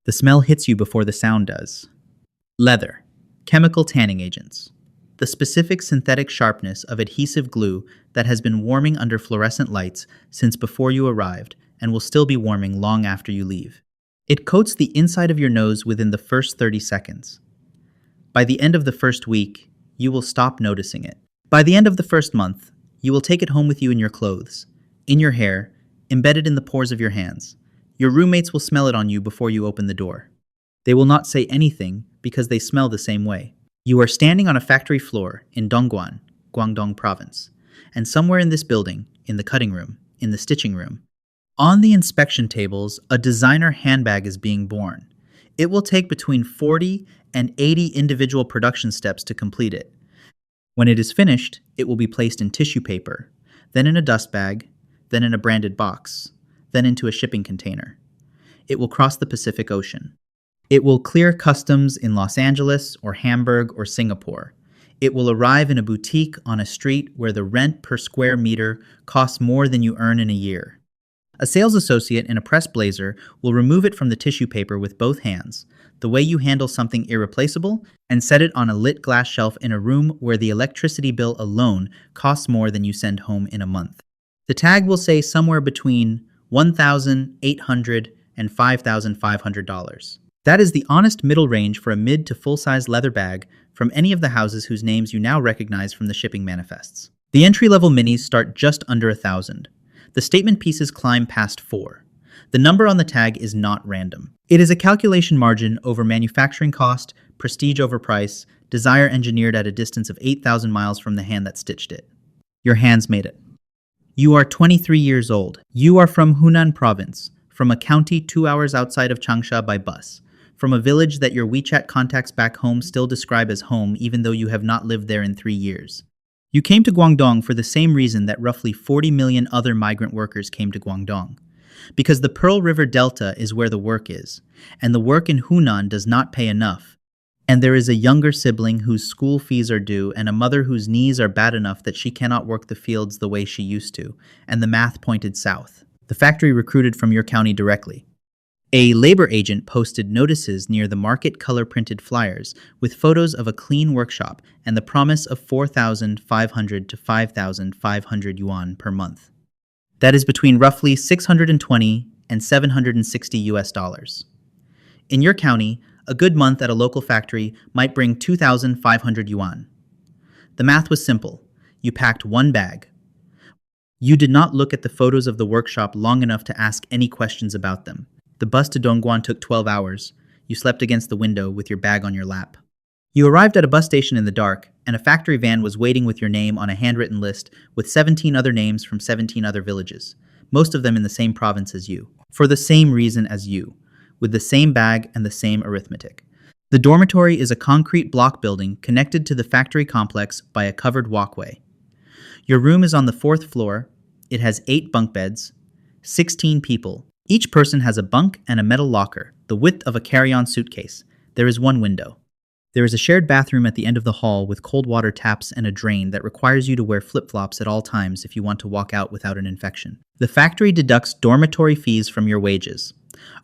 The smell hits you before the sound does. Leather. Chemical tanning agents. The specific synthetic sharpness of adhesive glue that has been warming under fluorescent lights since before you arrived and will still be warming long after you leave. It coats the inside of your nose within the first 30 seconds. By the end of the first week, you will stop noticing it. By the end of the first month, you will take it home with you in your clothes, in your hair, embedded in the pores of your hands. Your roommates will smell it on you before you open the door. They will not say anything because they smell the same way. You are standing on a factory floor in Dongguan, Guangdong Province, and somewhere in this building, in the cutting room, in the stitching room, on the inspection tables, a designer handbag is being born. It will take between 40 and 80 individual production steps to complete it. When it is finished, it will be placed in tissue paper, then in a dust bag, then in a branded box, then into a shipping container. It will cross the Pacific Ocean. It will clear customs in Los Angeles or Hamburg or Singapore. It will arrive in a boutique on a street where the rent per square meter costs more than you earn in a year. A sales associate in a press blazer will remove it from the tissue paper with both hands, the way you handle something irreplaceable, and set it on a lit glass shelf in a room where the electricity bill alone costs more than you send home in a month. The tag will say somewhere between $1,800 and $5,500. That is the honest middle range for a mid to full-size leather bag from any of the houses whose names you now recognize from the shipping manifests. The entry-level minis start just under $1,000. The statement pieces climb past 4. The number on the tag is not random. It is a calculation margin over manufacturing cost, prestige over price, desire engineered at a distance of 8,000 miles from the hand that stitched it. Your hands made it. You are 23 years old. You are from Hunan Province, from a county 2 hours outside of Changsha by bus, from a village that your WeChat contacts back home still describe as home even though you have not lived there in 3 years. You came to Guangdong for the same reason that roughly 40 million other migrant workers came to Guangdong. Because the Pearl River Delta is where the work is, and the work in Hunan does not pay enough. And there is a younger sibling whose school fees are due and a mother whose knees are bad enough that she cannot work the fields the way she used to, and the math pointed south. The factory recruited from your county directly. A labor agent posted notices near the market color-printed flyers with photos of a clean workshop and the promise of 4,500 to 5,500 yuan per month. That is between roughly 620 and 760 US dollars. In your county, a good month at a local factory might bring 2,500 yuan. The math was simple. You packed one bag. You did not look at the photos of the workshop long enough to ask any questions about them. The bus to Dongguan took 12 hours. You slept against the window with your bag on your lap. You arrived at a bus station in the dark, and a factory van was waiting with your name on a handwritten list with 17 other names from 17 other villages, most of them in the same province as you, for the same reason as you, with the same bag and the same arithmetic. The dormitory is a concrete block building connected to the factory complex by a covered walkway. Your room is on the 4th floor. It has 8 bunk beds, 16 people. Each person has a bunk and a metal locker, the width of a carry-on suitcase. There is one window. There is a shared bathroom at the end of the hall with cold water taps and a drain that requires you to wear flip-flops at all times if you want to walk out without an infection. The factory deducts dormitory fees from your wages,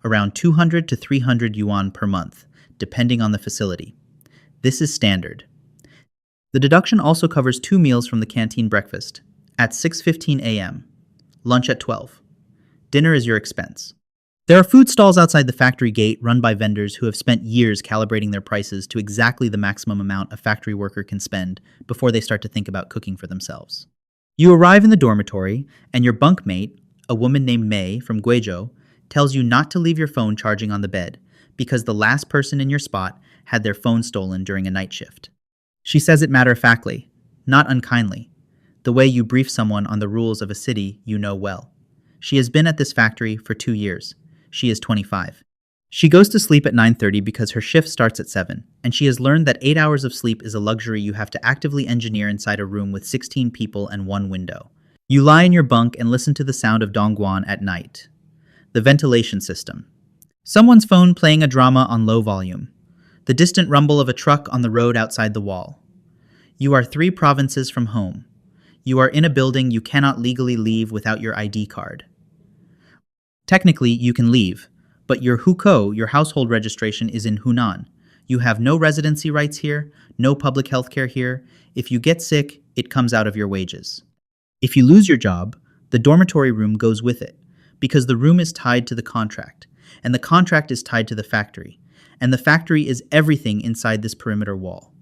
around 200 to 300 yuan per month, depending on the facility. This is standard. The deduction also covers 2 meals from the canteen breakfast, at 6:15 a.m., lunch at 12. Dinner is your expense. There are food stalls outside the factory gate run by vendors who have spent years calibrating their prices to exactly the maximum amount a factory worker can spend before they start to think about cooking for themselves. You arrive in the dormitory, and your bunkmate, a woman named Mei from Guizhou, tells you not to leave your phone charging on the bed because the last person in your spot had their phone stolen during a night shift. She says it matter-of-factly, not unkindly, the way you brief someone on the rules of a city you know well. She has been at this factory for 2 years. She is 25. She goes to sleep at 9:30 because her shift starts at 7, and she has learned that 8 hours of sleep is a luxury you have to actively engineer inside a room with 16 people and 1 window. You lie in your bunk and listen to the sound of Dongguan at night. The ventilation system. Someone's phone playing a drama on low volume. The distant rumble of a truck on the road outside the wall. You are 3 provinces from home. You are in a building you cannot legally leave without your ID card. Technically, you can leave, But your hukou, your household registration, is in Hunan. You have no residency rights here, no public health care here. If you get sick, it comes out of your wages. If you lose your job, the dormitory room goes with it, because the room is tied to the contract, and the contract is tied to the factory, and the factory is everything inside this perimeter wall.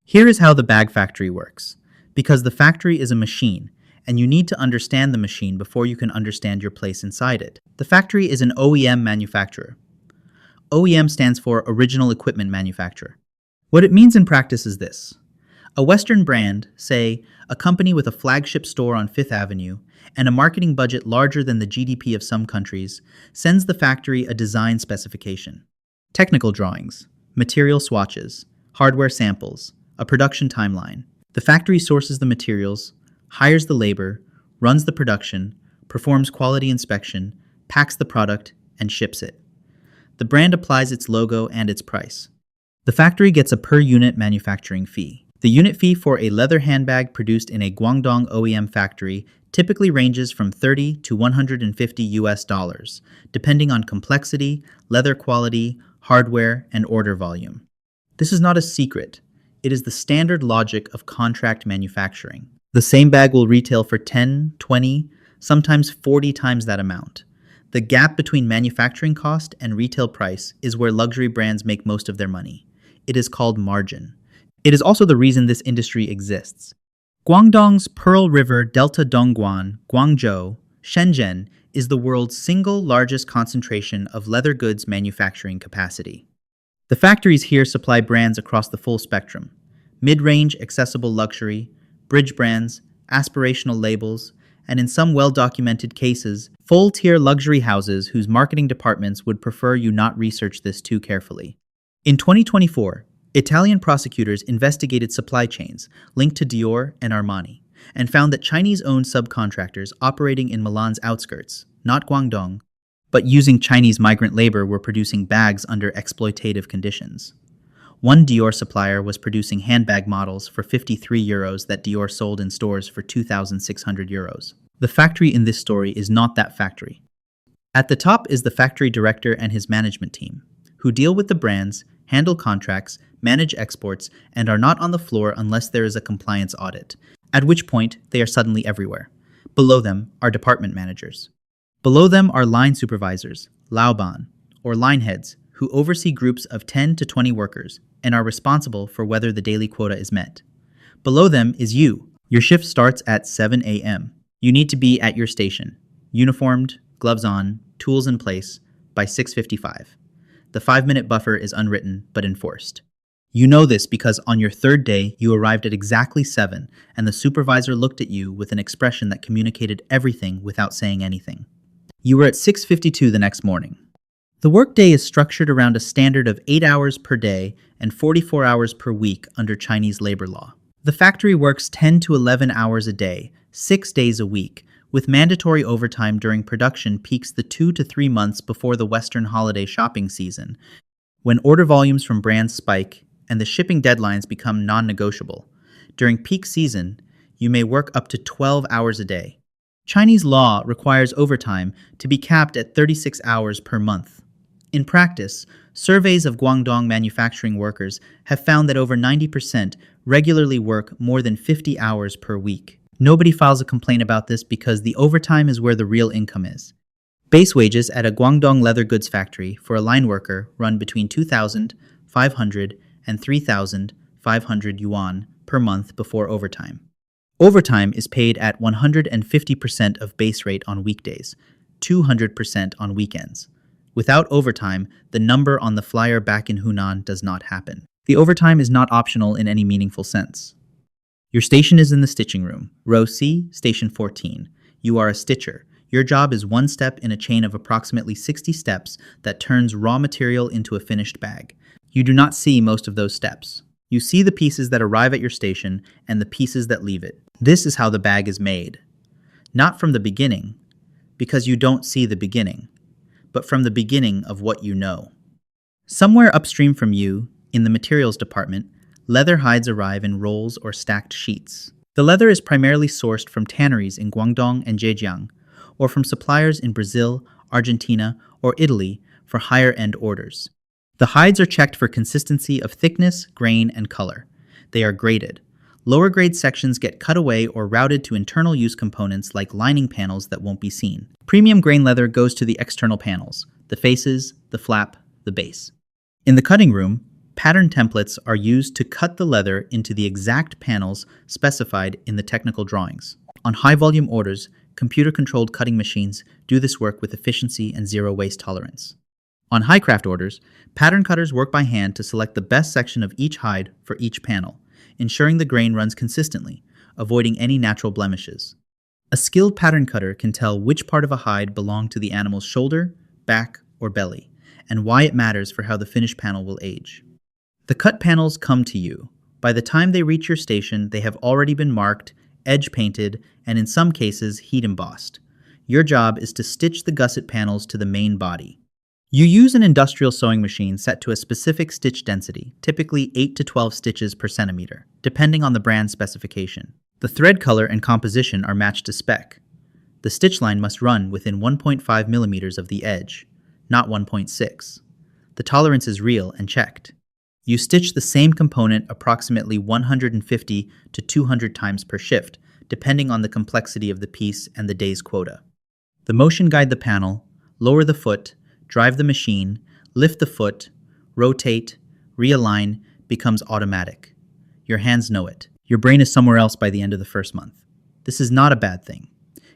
Here is how the bag factory works. Because the factory is a machine, and you need to understand the machine before you can understand your place inside it. The factory is an OEM manufacturer. OEM stands for Original Equipment Manufacturer. What it means in practice is this. A Western brand, say, a company with a flagship store on Fifth Avenue and a marketing budget larger than the GDP of some countries, sends the factory a design specification. Technical drawings, material swatches, hardware samples, a production timeline. The factory sources the materials, hires the labor, runs the production, performs quality inspection, packs the product, and ships it. The brand applies its logo and its price. The factory gets a per-unit manufacturing fee. The unit fee for a leather handbag produced in a Guangdong OEM factory typically ranges from $30 to $150, depending on complexity, leather quality, hardware, and order volume. This is not a secret. It is the standard logic of contract manufacturing. The same bag will retail for 10, 20, sometimes 40 times that amount. The gap between manufacturing cost and retail price is where luxury brands make most of their money. It is called margin. It is also the reason this industry exists. Guangdong's Pearl River Delta Dongguan, Guangzhou, Shenzhen is the world's single largest concentration of leather goods manufacturing capacity. The factories here supply brands across the full spectrum: mid-range accessible luxury, bridge brands, aspirational labels, and in some well-documented cases, full-tier luxury houses whose marketing departments would prefer you not research this too carefully. In 2024, Italian prosecutors investigated supply chains linked to Dior and Armani and found that Chinese-owned subcontractors operating in Milan's outskirts, not Guangdong, but using Chinese migrant labor, were producing bags under exploitative conditions. One Dior supplier was producing handbag models for €53 that Dior sold in stores for €2,600. The factory in this story is not that factory. At the top is the factory director and his management team, who deal with the brands, handle contracts, manage exports, and are not on the floor unless there is a compliance audit, at which point they are suddenly everywhere. Below them are department managers. Below them are line supervisors, laoban, or line heads, who oversee groups of 10 to 20 workers and are responsible for whether the daily quota is met. Below them is you. Your shift starts at 7 a.m. You need to be at your station, uniformed, gloves on, tools in place, by 6:55. The 5-minute buffer is unwritten but enforced. You know this because on your third day, you arrived at exactly 7, and the supervisor looked at you with an expression that communicated everything without saying anything. You were at 6:52 the next morning. The workday is structured around a standard of 8 hours per day and 44 hours per week under Chinese labor law. The factory works 10 to 11 hours a day, 6 days a week, with mandatory overtime during production peaks the 2 to 3 months before the Western holiday shopping season, when order volumes from brands spike and the shipping deadlines become non-negotiable. During peak season, you may work up to 12 hours a day. Chinese law requires overtime to be capped at 36 hours per month. In practice, surveys of Guangdong manufacturing workers have found that over 90% regularly work more than 50 hours per week. Nobody files a complaint about this because the overtime is where the real income is. Base wages at a Guangdong leather goods factory for a line worker run between 2,500 and 3,500 yuan per month before overtime. Overtime is paid at 150% of base rate on weekdays, 200% on weekends. Without overtime, the number on the flyer back in Hunan does not happen. The overtime is not optional in any meaningful sense. Your station is in the stitching room, row C, station 14. You are a stitcher. Your job is one step in a chain of approximately 60 steps that turns raw material into a finished bag. You do not see most of those steps. You see the pieces that arrive at your station and the pieces that leave it. This is how the bag is made. Not from the beginning, because you don't see the beginning, but from the beginning of what you know. Somewhere upstream from you, in the materials department, leather hides arrive in rolls or stacked sheets. The leather is primarily sourced from tanneries in Guangdong and Zhejiang, or from suppliers in Brazil, Argentina, or Italy for higher-end orders. The hides are checked for consistency of thickness, grain, and color. They are graded. Lower-grade sections get cut away or routed to internal use components like lining panels that won't be seen. Premium grain leather goes to the external panels, the faces, the flap, the base. In the cutting room, pattern templates are used to cut the leather into the exact panels specified in the technical drawings. On high-volume orders, computer-controlled cutting machines do this work with efficiency and zero waste tolerance. On high-craft orders, pattern cutters work by hand to select the best section of each hide for each panel, ensuring the grain runs consistently, avoiding any natural blemishes. A skilled pattern cutter can tell which part of a hide belonged to the animal's shoulder, back, or belly, and why it matters for how the finished panel will age. The cut panels come to you. By the time they reach your station, they have already been marked, edge painted, and in some cases, heat embossed. Your job is to stitch the gusset panels to the main body. You use an industrial sewing machine set to a specific stitch density, typically 8 to 12 stitches per centimeter, depending on the brand specification. The thread color and composition are matched to spec. The stitch line must run within 1.5 millimeters of the edge, not 1.6. The tolerance is real and checked. You stitch the same component approximately 150 to 200 times per shift, depending on the complexity of the piece and the day's quota. The motion guide the panel, lower the foot, drive the machine, lift the foot, rotate, realign, becomes automatic. Your hands know it. Your brain is somewhere else by the end of the first month. This is not a bad thing.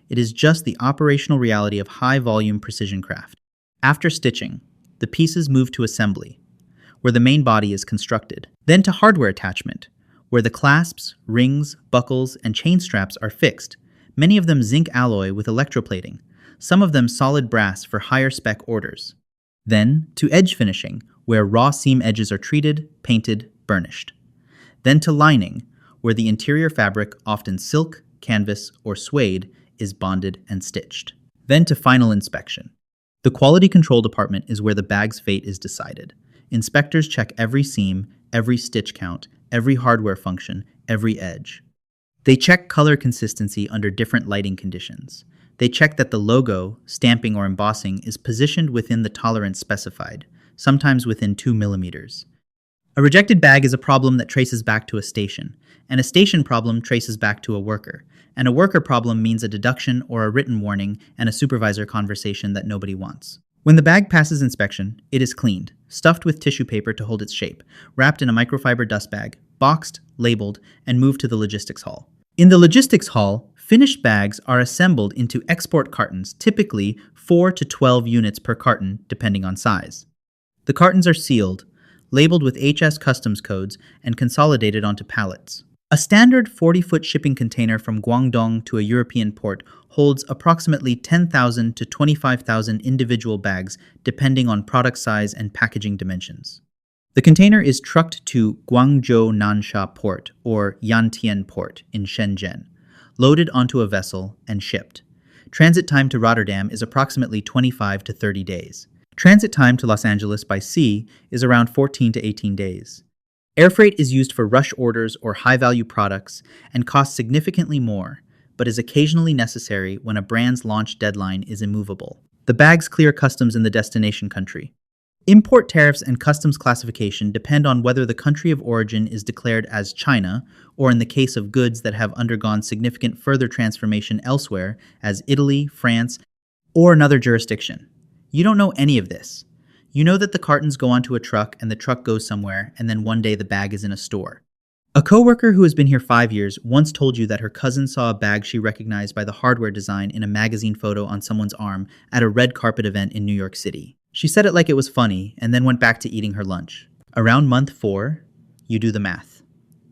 It is just the operational reality of high-volume precision craft. After stitching, the pieces move to assembly, where the main body is constructed. Then to hardware attachment, where the clasps, rings, buckles, and chain straps are fixed, many of them zinc alloy with electroplating, some of them solid brass for higher spec orders. Then to edge finishing, where raw seam edges are treated, painted, burnished. Then to lining, where the interior fabric, often silk, canvas, or suede, is bonded and stitched. Then to final inspection. The quality control department is where the bag's fate is decided. Inspectors check every seam, every stitch count, every hardware function, every edge. They check color consistency under different lighting conditions. They check that the logo, stamping, or embossing is positioned within the tolerance specified, sometimes within 2 millimeters. A rejected bag is a problem that traces back to a station, and a station problem traces back to a worker, and a worker problem means a deduction or a written warning and a supervisor conversation that nobody wants. When the bag passes inspection, it is cleaned, stuffed with tissue paper to hold its shape, wrapped in a microfiber dust bag, boxed, labeled, and moved to the logistics hall. In the logistics hall, finished bags are assembled into export cartons, typically 4 to 12 units per carton, depending on size. The cartons are sealed, labeled with HS customs codes, and consolidated onto pallets. A standard 40-foot shipping container from Guangdong to a European port holds approximately 10,000 to 25,000 individual bags, depending on product size and packaging dimensions. The container is trucked to Guangzhou Nansha Port, or Yantian Port, in Shenzhen, loaded onto a vessel, and shipped. Transit time to Rotterdam is approximately 25 to 30 days. Transit time to Los Angeles by sea is around 14 to 18 days. Air freight is used for rush orders or high-value products and costs significantly more, but is occasionally necessary when a brand's launch deadline is immovable. The bags clear customs in the destination country. Import tariffs and customs classification depend on whether the country of origin is declared as China, or in the case of goods that have undergone significant further transformation elsewhere, as Italy, France, or another jurisdiction. You don't know any of this. You know that the cartons go onto a truck and the truck goes somewhere, and then one day the bag is in a store. A coworker who has been here 5 years once told you that her cousin saw a bag she recognized by the hardware design in a magazine photo on someone's arm at a red carpet event in New York City. She said it like it was funny and then went back to eating her lunch. Around month 4, you do the math.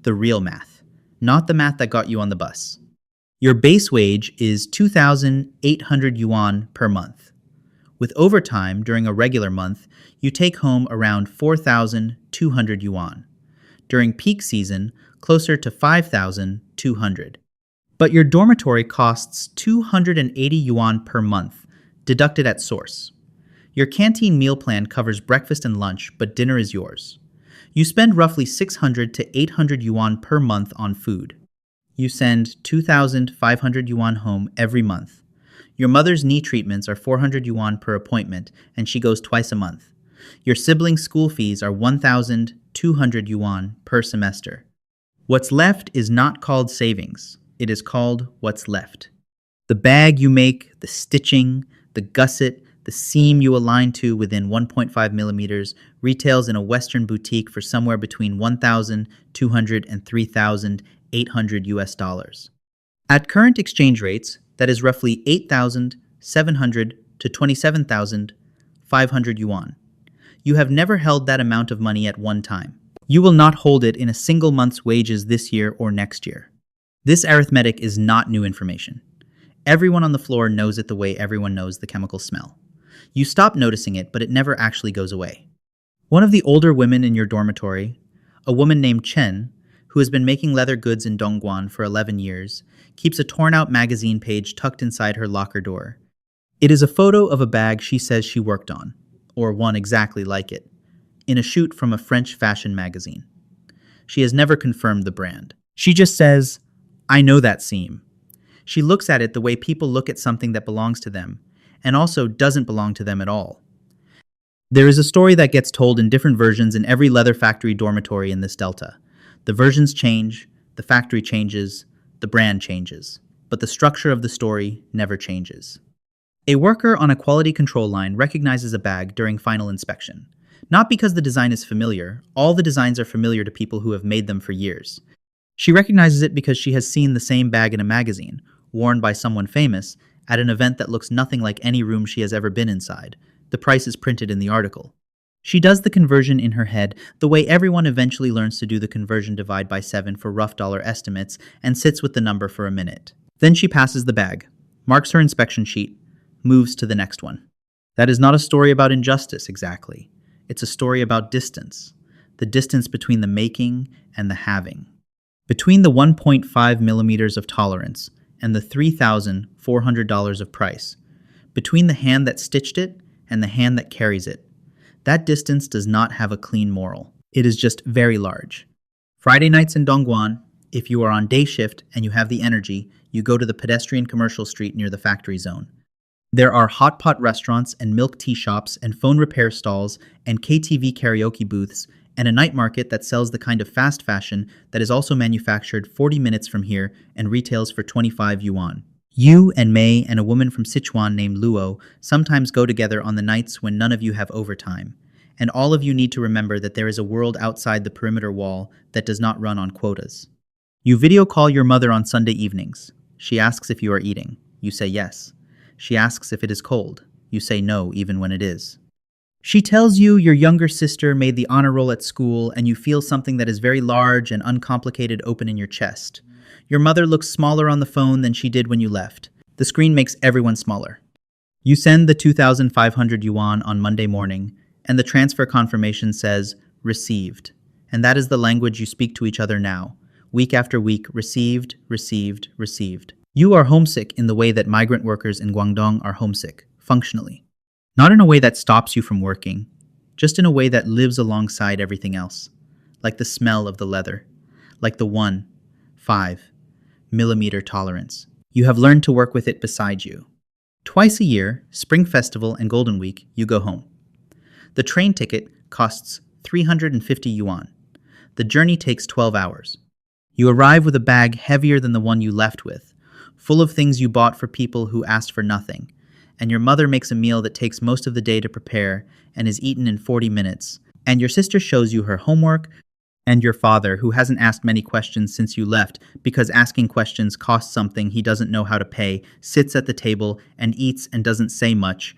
The real math. Not the math that got you on the bus. Your base wage is 2,800 yuan per month. With overtime during a regular month, you take home around 4,200 yuan. During peak season, closer to 5,200. But your dormitory costs 280 yuan per month, deducted at source. Your canteen meal plan covers breakfast and lunch, but dinner is yours. You spend roughly 600 to 800 yuan per month on food. You send 2,500 yuan home every month. Your mother's knee treatments are 400 yuan per appointment, and she goes twice a month. Your siblings' school fees are 1,200 yuan per semester. What's left is not called savings. It is called what's left. The bag you make, the stitching, the gusset, the seam you align to within 1.5 millimeters retails in a Western boutique for somewhere between 1,200 and 3,800 US dollars. At current exchange rates, that is roughly 8,700 to 27,500 yuan. You have never held that amount of money at one time. You will not hold it in a single month's wages this year or next year. This arithmetic is not new information. Everyone on the floor knows it the way everyone knows the chemical smell. You stop noticing it, but it never actually goes away. One of the older women in your dormitory, a woman named Chen, who has been making leather goods in Dongguan for 11 years, keeps a torn-out magazine page tucked inside her locker door. It is a photo of a bag she says she worked on, or one exactly like it, in a shoot from a French fashion magazine. She has never confirmed the brand. She just says, "I know that seam." She looks at it the way people look at something that belongs to them, and also doesn't belong to them at all. There is a story that gets told in different versions in every leather factory dormitory in this delta. The versions change, the factory changes, the brand changes, but the structure of the story never changes. A worker on a quality control line recognizes a bag during final inspection. Not because the design is familiar, all the designs are familiar to people who have made them for years. She recognizes it because she has seen the same bag in a magazine, worn by someone famous, at an event that looks nothing like any room she has ever been inside. The price is printed in the article. She does the conversion in her head the way everyone eventually learns to do the conversion divide by 7 for rough dollar estimates and sits with the number for a minute. Then she passes the bag, marks her inspection sheet, moves to the next one. That is not a story about injustice exactly. It's a story about distance, the distance between the making and the having. Between the 1.5 millimeters of tolerance and the $3,400 of price, between the hand that stitched it and the hand that carries it. That distance does not have a clean moral. It is just very large. Friday nights in Dongguan, if you are on day shift and you have the energy, you go to the pedestrian commercial street near the factory zone. There are hot pot restaurants and milk tea shops and phone repair stalls and KTV karaoke booths and a night market that sells the kind of fast fashion that is also manufactured 40 minutes from here and retails for 25 yuan. You and May and a woman from Sichuan named Luo sometimes go together on the nights when none of you have overtime, and all of you need to remember that there is a world outside the perimeter wall that does not run on quotas. You video call your mother on Sunday evenings. She asks if you are eating. You say yes. She asks if it is cold. You say no, even when it is. She tells you your younger sister made the honor roll at school and you feel something that is very large and uncomplicated open in your chest. Your mother looks smaller on the phone than she did when you left. The screen makes everyone smaller. You send the 2,500 yuan on Monday morning, and the transfer confirmation says, received. And that is the language you speak to each other now. Week after week, received, received, received. You are homesick in the way that migrant workers in Guangdong are homesick, functionally. Not in a way that stops you from working, just in a way that lives alongside everything else. Like the smell of the leather, like the 1.5 millimeter tolerance. You have learned to work with it beside you. Twice a year, Spring Festival and Golden Week, you go home. The train ticket costs 350 yuan. The journey takes 12 hours. You arrive with a bag heavier than the one you left with, full of things you bought for people who asked for nothing, and your mother makes a meal that takes most of the day to prepare and is eaten in 40 minutes, and your sister shows you her homework, and your father, who hasn't asked many questions since you left because asking questions costs something he doesn't know how to pay, sits at the table and eats and doesn't say much.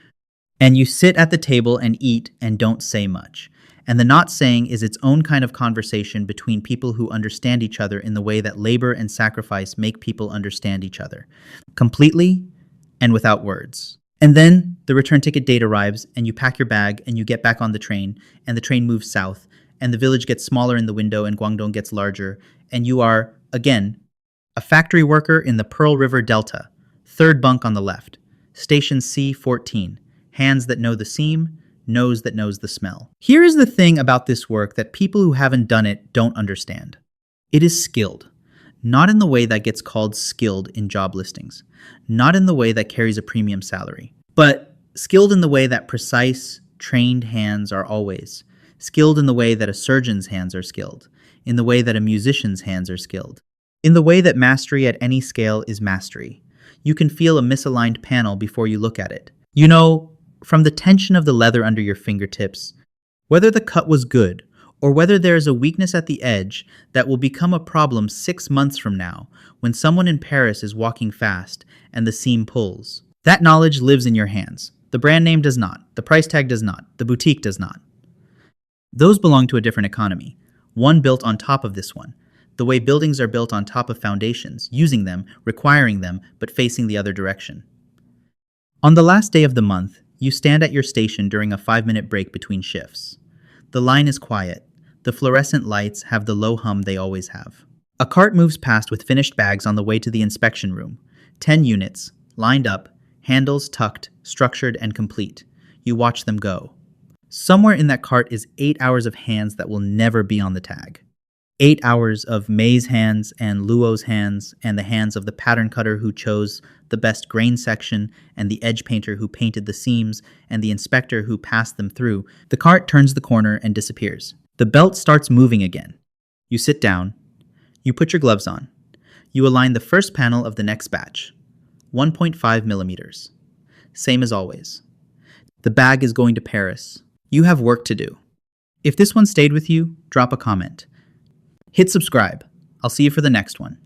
And you sit at the table and eat and don't say much. And the not saying is its own kind of conversation between people who understand each other in the way that labor and sacrifice make people understand each other, completely and without words. And then the return ticket date arrives and you pack your bag and you get back on the train and the train moves south and the village gets smaller in the window and Guangdong gets larger and you are, again, a factory worker in the Pearl River Delta, third bunk on the left, station C14, hands that know the seam, nose that knows the smell. Here is the thing about this work that people who haven't done it don't understand. It is skilled. Not in the way that gets called skilled in job listings, not in the way that carries a premium salary, but skilled in the way that precise, trained hands are always, skilled in the way that a surgeon's hands are skilled, in the way that a musician's hands are skilled, in the way that mastery at any scale is mastery. You can feel a misaligned panel before you look at it. You know, from the tension of the leather under your fingertips, whether the cut was good or whether there is a weakness at the edge that will become a problem 6 months from now when someone in Paris is walking fast and the seam pulls. That knowledge lives in your hands. The brand name does not. The price tag does not. The boutique does not. Those belong to a different economy, one built on top of this one, the way buildings are built on top of foundations, using them, requiring them, but facing the other direction. On the last day of the month, you stand at your station during a 5-minute break between shifts. The line is quiet. The fluorescent lights have the low hum they always have. A cart moves past with finished bags on the way to the inspection room. 10 units, lined up, handles tucked, structured, and complete. You watch them go. Somewhere in that cart is 8 hours of hands that will never be on the tag. 8 hours of May's hands and Luo's hands and the hands of the pattern cutter who chose the best grain section and the edge painter who painted the seams and the inspector who passed them through. The cart turns the corner and disappears. The belt starts moving again. You sit down. You put your gloves on. You align the first panel of the next batch. 1.5 millimeters. Same as always. The bag is going to Paris. You have work to do. If this one stayed with you, drop a comment. Hit subscribe. I'll see you for the next one.